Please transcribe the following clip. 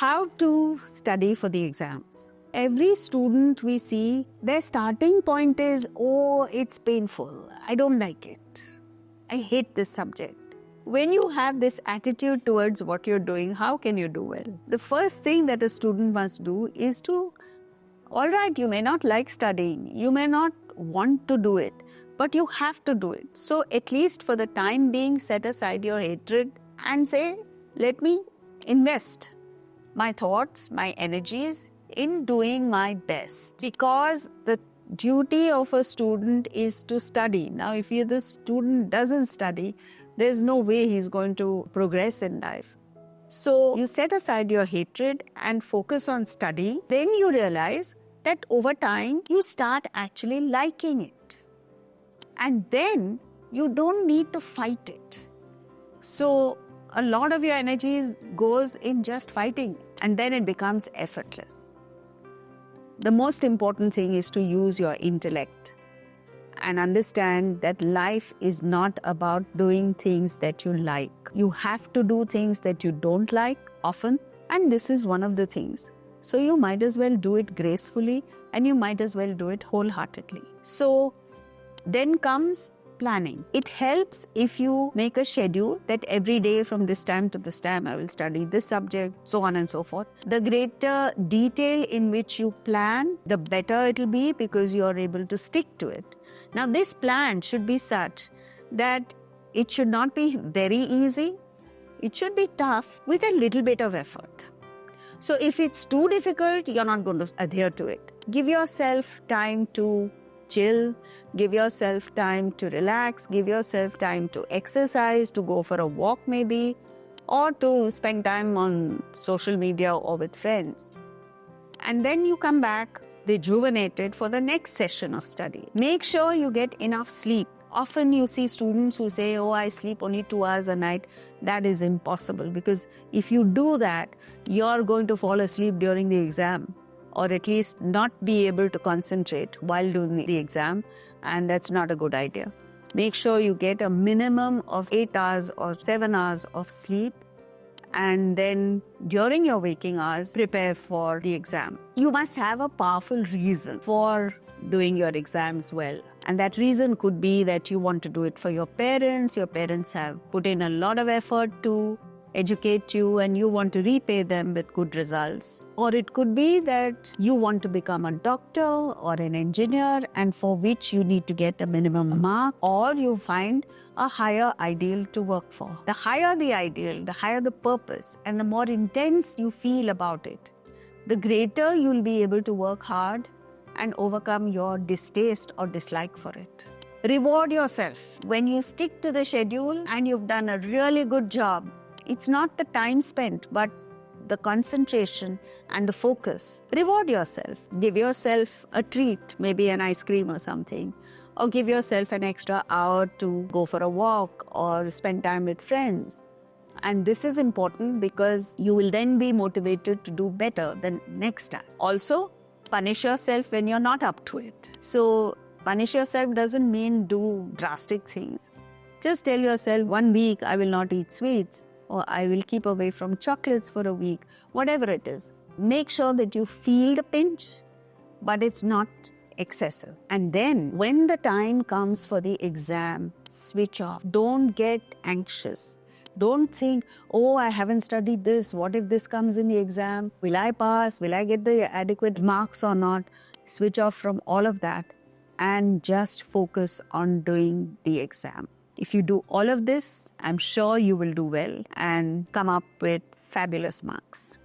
How to study for the exams? Every student we see, their starting point is, oh, it's painful. I don't like it. I hate this subject. When you have this attitude towards what you're doing, how can you do well? The first thing that a student must do is to, all right, you may not like studying, you may not want to do it, but you have to do it. So at least for the time being, set aside your hatred and say, let me invest my thoughts, my energies in doing my best. Because the duty of a student is to study. Now, if the student doesn't study, there's no way he's going to progress in life. So you set aside your hatred and focus on study. Then you realize that over time, you start actually liking it. And then you don't need to fight it. So a lot of your energy goes in just fighting it, and then it becomes effortless. The most important thing is to use your intellect and understand that life is not about doing things that you like. You have to do things that you don't like often, and this is one of the things. So you might as well do it gracefully, and you might as well do it wholeheartedly. So then comes planning. It helps if you make a schedule that every day from this time to this time I will study this subject, so on and so forth. The greater detail in which you plan, the better it will be, because you are able to stick to it. Now this plan should be such that it should not be very easy. It should be tough with a little bit of effort. So if it's too difficult, you're not going to adhere to it. Give yourself time to chill, give yourself time to relax, give yourself time to exercise, to go for a walk maybe, or to spend time on social media or with friends. And then you come back rejuvenated for the next session of study. Make sure you get enough sleep. Often you see students who say, oh, I sleep only 2 hours a night. That is impossible, because if you do that, you're going to fall asleep during the exam, or at least not be able to concentrate while doing the exam, and that's not a good idea. Make sure you get a minimum of 8 hours or 7 hours of sleep, and then during your waking hours, prepare for the exam. You must have a powerful reason for doing your exams well. And that reason could be that you want to do it for your parents. Your parents have put in a lot of effort to educate you, and you want to repay them with good results. Or it could be that you want to become a doctor or an engineer, and for which you need to get a minimum mark, or you find a higher ideal to work for. The higher the ideal, the higher the purpose, and the more intense you feel about it, the greater you'll be able to work hard and overcome your distaste or dislike for it. Reward yourself. When you stick to the schedule and you've done a really good job, it's not the time spent, but the concentration and the focus. Reward yourself. Give yourself a treat, maybe an ice cream or something. Or give yourself an extra hour to go for a walk or spend time with friends. And this is important because you will then be motivated to do better the next time. Also, punish yourself when you're not up to it. So, punish yourself doesn't mean do drastic things. Just tell yourself, 1 week I will not eat sweets, or I will keep away from chocolates for a week, whatever it is. Make sure that you feel the pinch, but it's not excessive. And then when the time comes for the exam, switch off. Don't get anxious. Don't think, oh, I haven't studied this. What if this comes in the exam? Will I pass? Will I get the adequate marks or not? Switch off from all of that and just focus on doing the exam. If you do all of this, I'm sure you will do well and come up with fabulous marks.